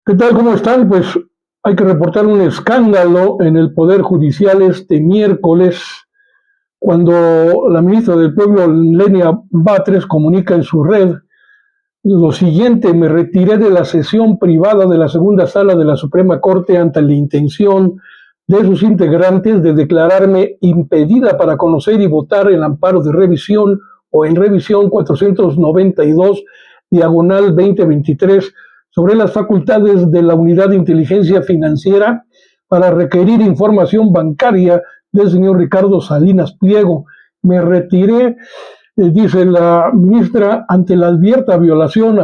¿Qué tal? ¿Cómo están? Pues hay que reportar un escándalo en el Poder Judicial este miércoles, cuando la ministra del Pueblo, Lenia Batres, comunica en su red lo siguiente: me retiré de la sesión privada de la segunda sala de la Suprema Corte ante la intención de sus integrantes de declararme impedida para conocer y votar el amparo de revisión o en revisión 492 diagonal 2023 sobre las facultades de la Unidad de Inteligencia Financiera para requerir información bancaria del señor Ricardo Salinas Pliego. Me retiré, dice la ministra, ante la abierta violación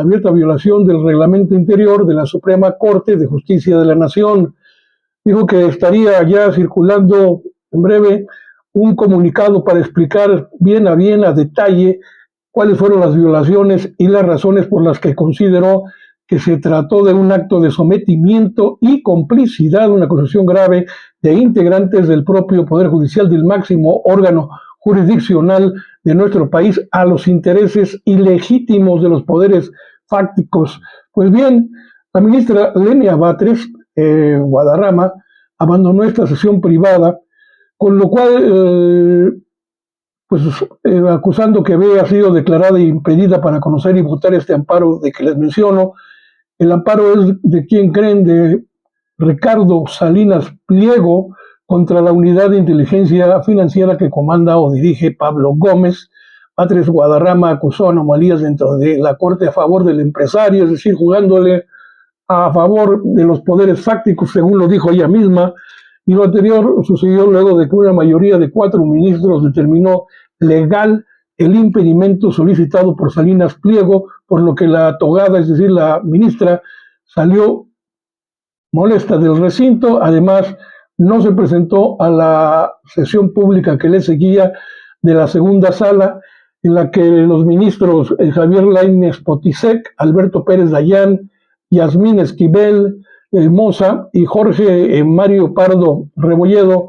del reglamento interior de la Suprema Corte de Justicia de la Nación. Dijo que estaría ya circulando en breve un comunicado para explicar bien, a detalle, cuáles fueron las violaciones y las razones por las que consideró que se trató de un acto de sometimiento y complicidad, una acusación grave de integrantes del propio Poder Judicial, del máximo órgano jurisdiccional de nuestro país, a los intereses ilegítimos de los poderes fácticos. Pues bien, la ministra Lenia Batres Guadarrama abandonó esta sesión privada, con lo cual, acusando que había sido declarada impedida para conocer y votar este amparo de que les menciono. El amparo es de quien creen, de Ricardo Salinas Pliego, contra la Unidad de Inteligencia Financiera que comanda o dirige Pablo Gómez. Batres Guadarrama acusó anomalías dentro de la Corte a favor del empresario, es decir, jugándole a favor de los poderes fácticos, según lo dijo ella misma, y lo anterior sucedió luego de que una mayoría de 4 ministros determinó legal el impedimento solicitado por Salinas Pliego, por lo que la togada, es decir, la ministra, salió molesta del recinto. Además, no se presentó a la sesión pública que le seguía de la segunda sala, en la que los ministros Javier Lainez Potisek, Alberto Pérez Dayán, Yasmín Esquivel Moza y Jorge Mario Pardo Rebolledo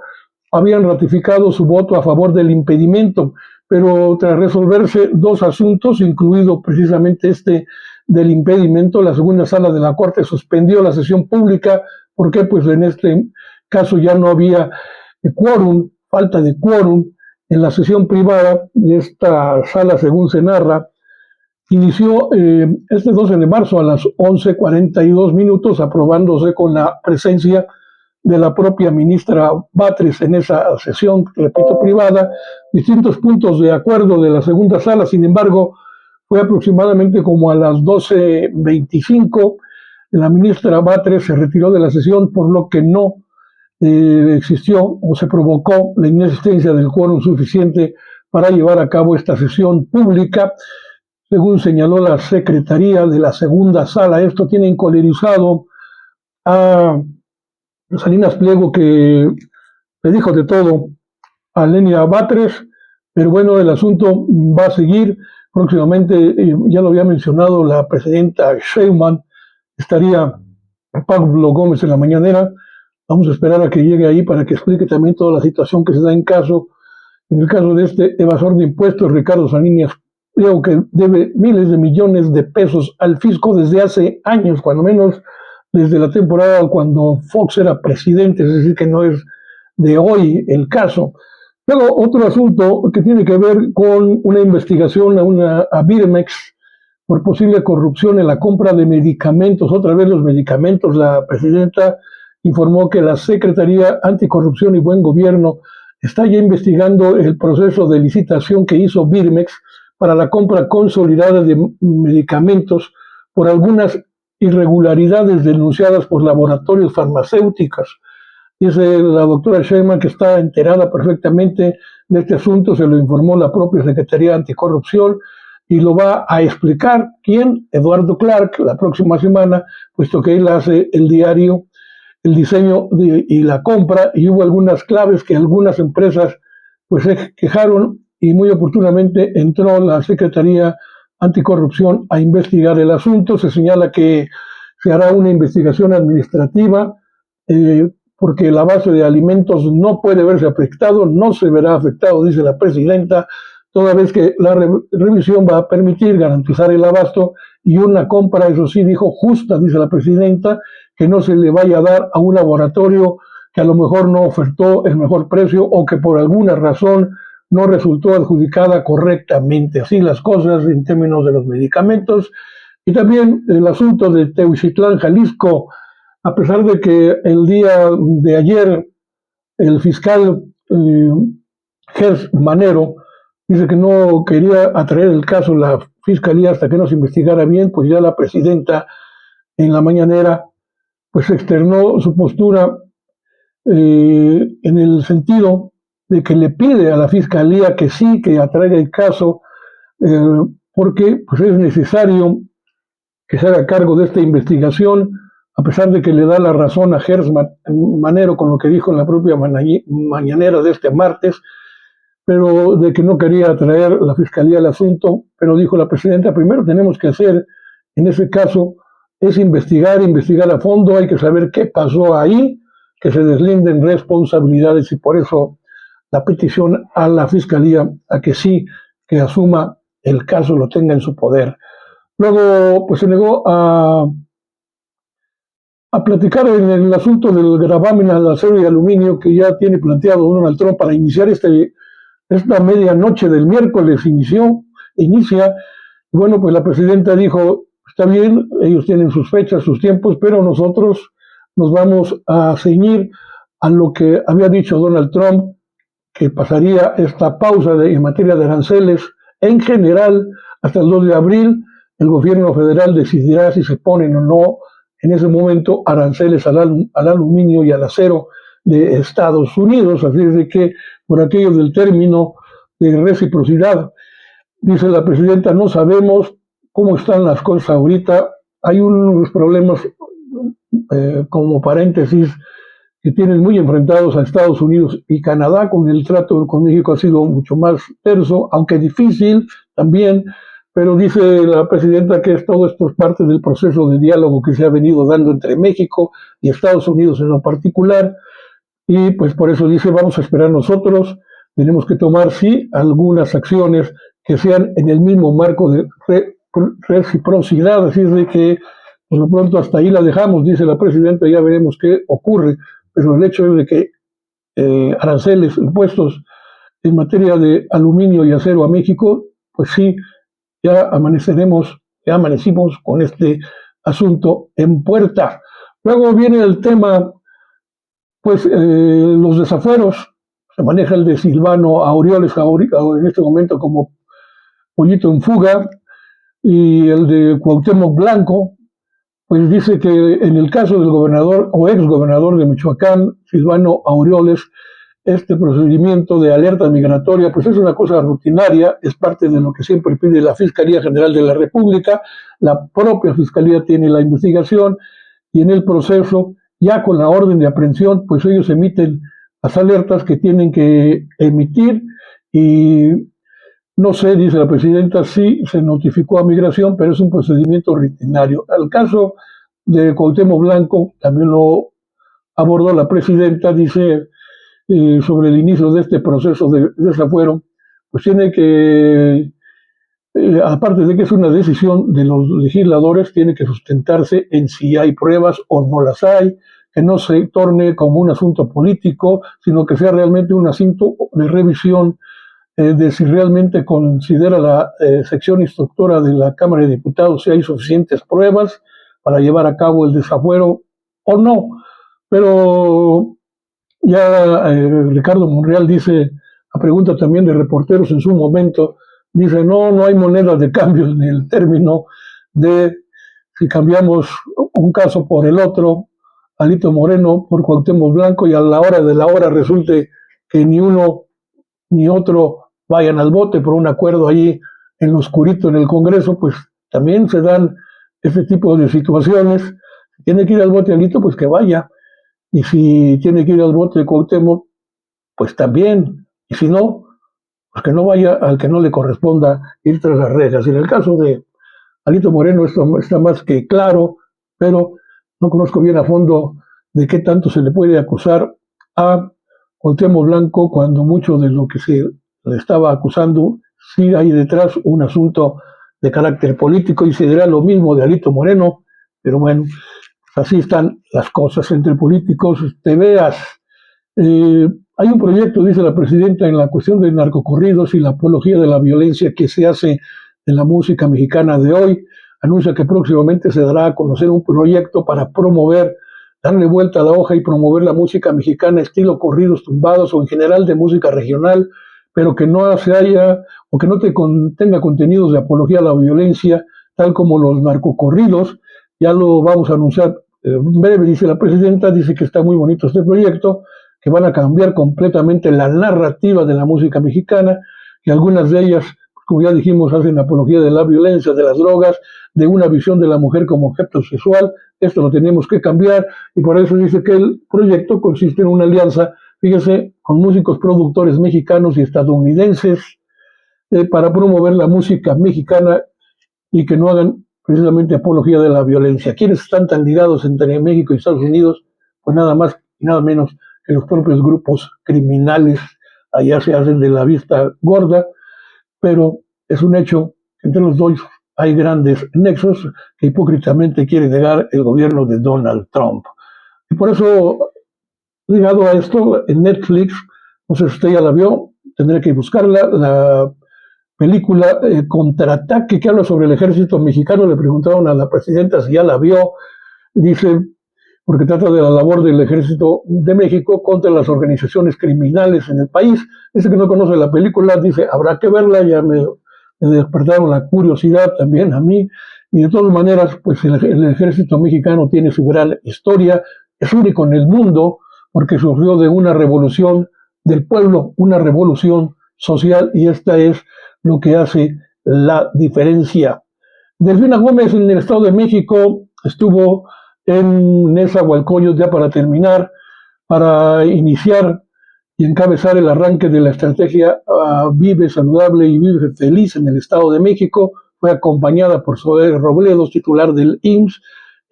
habían ratificado su voto a favor del impedimento, pero tras resolverse 2 asuntos, incluido precisamente este del impedimento, la segunda sala de la Corte suspendió la sesión pública. ¿Por qué? Pues en este caso ya no había quórum, falta de quórum en la sesión privada, y esta sala, según se narra, inició este 12 de marzo a las 11:42, aprobándose con la presencia de la propia ministra Batres en esa sesión, repito, privada, distintos puntos de acuerdo de la segunda sala. Sin embargo, fue aproximadamente como a las 12:25, la ministra Batres se retiró de la sesión, por lo que no existió o se provocó la inexistencia del quórum suficiente para llevar a cabo esta sesión pública, según señaló la secretaría de la segunda sala. Esto tiene encolerizado a Salinas Pliego, que le dijo de todo a Lenia Batres, pero bueno, el asunto va a seguir próximamente. Ya lo había mencionado la presidenta Sheinbaum, estaría Pablo Gómez en la mañanera. Vamos a esperar a que llegue ahí para que explique también toda la situación que se da en el caso de este evasor de impuestos, Ricardo Salinas Pliego, que debe miles de millones de pesos al fisco desde hace años, cuando menos desde la temporada cuando Fox era presidente, es decir, que no es de hoy el caso. Luego, otro asunto que tiene que ver con una investigación a Birmex por posible corrupción en la compra de medicamentos. Otra vez los medicamentos. La presidenta informó que la Secretaría Anticorrupción y Buen Gobierno está ya investigando el proceso de licitación que hizo Birmex para la compra consolidada de medicamentos por algunas irregularidades denunciadas por laboratorios farmacéuticos. Dice la doctora Sheinbaum que está enterada perfectamente de este asunto, se lo informó la propia Secretaría Anticorrupción y lo va a explicar. ¿Quién? Eduardo Clark, la próxima semana, puesto que él hace el diario, el diseño y la compra, y hubo algunas claves que algunas empresas pues se quejaron, y muy oportunamente entró la Secretaría Anticorrupción a investigar el asunto. Se señala que se hará una investigación administrativa, porque el abasto de alimentos no puede verse afectado, no se verá afectado, dice la presidenta, toda vez que la revisión va a permitir garantizar el abasto y una compra, eso sí, dijo, justa, dice la presidenta, que no se le vaya a dar a un laboratorio que a lo mejor no ofertó el mejor precio o que por alguna razón no resultó adjudicada correctamente. Así las cosas en términos de los medicamentos. Y también el asunto de Teuxitlán, Jalisco, a pesar de que el día de ayer el fiscal Gers Manero dice que no quería atraer el caso la fiscalía hasta que no se investigara bien, pues ya la presidenta en la mañanera pues externó su postura en el sentido de que le pide a la fiscalía que sí, que atraiga el caso, porque pues es necesario que se haga cargo de esta investigación, a pesar de que le da la razón a Gers Manero con lo que dijo en la propia mañanera de este martes, pero de que no quería traer la fiscalía al asunto, pero dijo la presidenta, primero tenemos que hacer, en ese caso, es investigar a fondo, hay que saber qué pasó ahí, que se deslinden responsabilidades y por eso la petición a la fiscalía a que sí, que asuma el caso, lo tenga en su poder. Luego, pues se negó a platicar en el asunto del gravamen al acero y aluminio que ya tiene planteado Donald Trump para iniciar esta medianoche del miércoles inicia, y bueno, pues la presidenta dijo, está bien, ellos tienen sus fechas, sus tiempos, pero nosotros nos vamos a ceñir a lo que había dicho Donald Trump, que pasaría esta pausa en materia de aranceles en general hasta el 2 de abril. El gobierno federal decidirá si se ponen o no en ese momento aranceles al aluminio y al acero de Estados Unidos, así es de que por aquello del término de reciprocidad, dice la presidenta, no sabemos cómo están las cosas ahorita, hay unos problemas como paréntesis que tienen muy enfrentados a Estados Unidos y Canadá, con el trato con México ha sido mucho más terso, aunque difícil también, pero dice la presidenta que todo esto es parte del proceso de diálogo que se ha venido dando entre México y Estados Unidos en lo particular, y pues por eso dice, vamos a esperar nosotros, tenemos que tomar, sí, algunas acciones que sean en el mismo marco de reciprocidad, así es de que por lo pronto hasta ahí la dejamos, dice la presidenta, ya veremos qué ocurre, pero el hecho es de que aranceles, impuestos en materia de aluminio y acero a México, pues sí, ya amanecimos con este asunto en puerta. Luego viene el tema, pues los desafueros, se maneja el de Silvano Aureoles en este momento como pollito en fuga, y el de Cuauhtémoc Blanco, pues dice que en el caso del gobernador o exgobernador de Michoacán, Silvano Aureoles, este procedimiento de alerta migratoria, pues es una cosa rutinaria, es parte de lo que siempre pide la Fiscalía General de la República, la propia Fiscalía tiene la investigación y en el proceso, ya con la orden de aprehensión, pues ellos emiten las alertas que tienen que emitir y no sé, dice la presidenta, sí se notificó a migración, pero es un procedimiento rutinario. El caso de Cuauhtémoc Blanco también lo abordó la presidenta, dice sobre el inicio de este proceso de desafuero, pues tiene que, aparte de que es una decisión de los legisladores, tiene que sustentarse en si hay pruebas o no las hay, que no se torne como un asunto político, sino que sea realmente un asunto de revisión de si realmente considera la sección instructora de la Cámara de Diputados si hay suficientes pruebas para llevar a cabo el desafuero o no. Pero ya Ricardo Monreal dice, a pregunta también de reporteros en su momento, dice, no hay moneda de cambio en el término de si cambiamos un caso por el otro, Alito Moreno por Cuauhtémoc Blanco, y a la hora de la hora resulte que ni uno ni otro vayan al bote por un acuerdo ahí en lo oscurito en el Congreso, pues también se dan este tipo de situaciones. Si tiene que ir al bote Alito, pues que vaya. Y si tiene que ir al bote de Cuauhtémoc, pues también. Y si no, pues que no vaya al que no le corresponda ir tras las rejas. Y en el caso de Alito Moreno esto está más que claro, pero no conozco bien a fondo de qué tanto se le puede acusar a Cuauhtémoc Blanco cuando mucho de lo que se le estaba acusando sí hay detrás un asunto de carácter político, y se dirá lo mismo de Alito Moreno, pero bueno, pues así están las cosas entre políticos. Te veas, hay un proyecto, dice la presidenta, en la cuestión de narcocorridos y la apología de la violencia que se hace en la música mexicana de hoy. Anuncia que próximamente se dará a conocer un proyecto para promover, darle vuelta a la hoja y promover la música mexicana estilo corridos tumbados o en general de música regional, pero que no se haya o que no tenga contenidos de apología a la violencia, tal como los narcocorridos. Ya lo vamos a anunciar en breve, dice la presidenta. Dice que está muy bonito este proyecto, que van a cambiar completamente la narrativa de la música mexicana, y algunas de ellas, como ya dijimos, hacen apología de la violencia, de las drogas, de una visión de la mujer como objeto sexual. Esto lo tenemos que cambiar, y por eso dice que el proyecto consiste en una alianza, fíjese, con músicos productores mexicanos y estadounidenses para promover la música mexicana y que no hagan precisamente apología de la violencia. ¿Quiénes están tan ligados entre México y Estados Unidos? Pues nada más y nada menos que los propios grupos criminales. Allá se hacen de la vista gorda, pero es un hecho que entre los dos hay grandes nexos que hipócritamente quiere negar el gobierno de Donald Trump. Y por eso, ligado a esto, en Netflix, no sé si usted ya la vio, tendré que buscarla, la película Contraataque, que habla sobre el ejército mexicano. Le preguntaron a la presidenta si ya la vio. Dice, porque trata de la labor del ejército de México contra las organizaciones criminales en el país. Dice que no conoce la película, dice, habrá que verla. Ya me despertaron la curiosidad también a mí, y de todas maneras, pues el ejército mexicano tiene su gran historia, es único en el mundo, porque surgió de una revolución del pueblo, una revolución social, y esta es lo que hace la diferencia. Delfina Gómez en el Estado de México estuvo en Nezahualcóyotl, ya para terminar, para iniciar y encabezar el arranque de la estrategia Vive Saludable y Vive Feliz en el Estado de México. Fue acompañada por Zoé Robledo, titular del IMSS,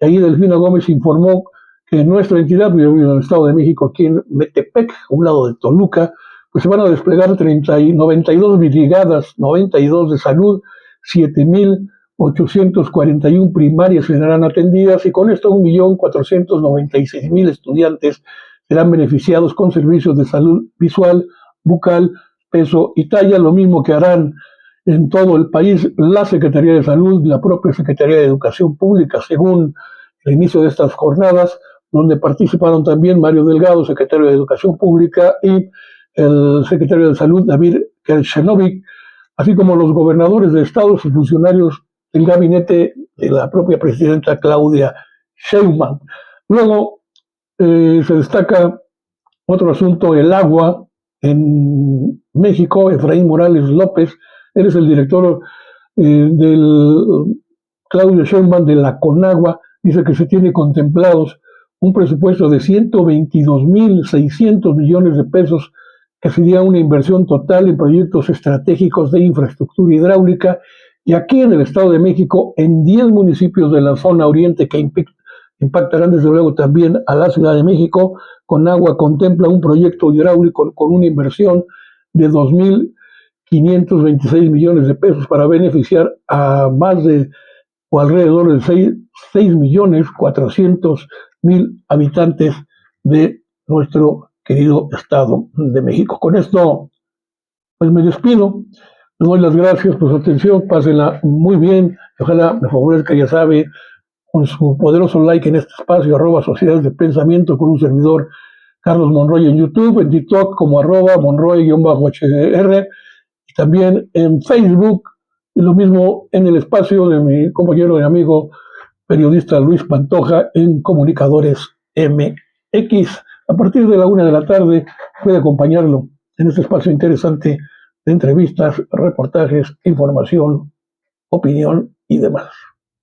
y ahí Delfina Gómez informó que en nuestra entidad, en el Estado de México, aquí en Metepec, a un lado de Toluca, pues se van a desplegar 92 brigadas, 92 de salud, 7,841 primarias serán atendidas, y con esto 1,496,000 estudiantes serán beneficiados con servicios de salud visual, bucal, peso y talla, lo mismo que harán en todo el país la Secretaría de Salud y la propia Secretaría de Educación Pública, según el inicio de estas jornadas, donde participaron también Mario Delgado, secretario de Educación Pública, y el secretario de Salud, David Kershenovic, así como los gobernadores de estados y funcionarios del gabinete de la propia presidenta Claudia Sheinbaum. Luego se destaca otro asunto, el agua en México. Efraín Morales López, eres el director del Claudio Sheinbaum de la Conagua, dice que se tiene contemplados un presupuesto de 122,600 millones de pesos, que sería una inversión total en proyectos estratégicos de infraestructura hidráulica, y aquí en el Estado de México, en 10 municipios de la zona oriente que impactarán desde luego también a la Ciudad de México. Conagua contempla un proyecto hidráulico con una inversión de 2,526 millones de pesos para beneficiar a más de o alrededor de 6,400,000 habitantes de nuestro querido Estado de México. Con esto, pues me despido. Les doy las gracias por su atención. Pásenla muy bien. Ojalá me favorezca, ya sabe, con su poderoso like en este espacio, @Sociedades de Pensamiento, con un servidor, Carlos Monroy, en YouTube, en TikTok como @Monroy_HDR, y también en Facebook, y lo mismo en el espacio de mi compañero y amigo periodista Luis Pantoja en Comunicadores MX. A partir de la 1 de la tarde puede acompañarlo en este espacio interesante de entrevistas, reportajes, información, opinión y demás.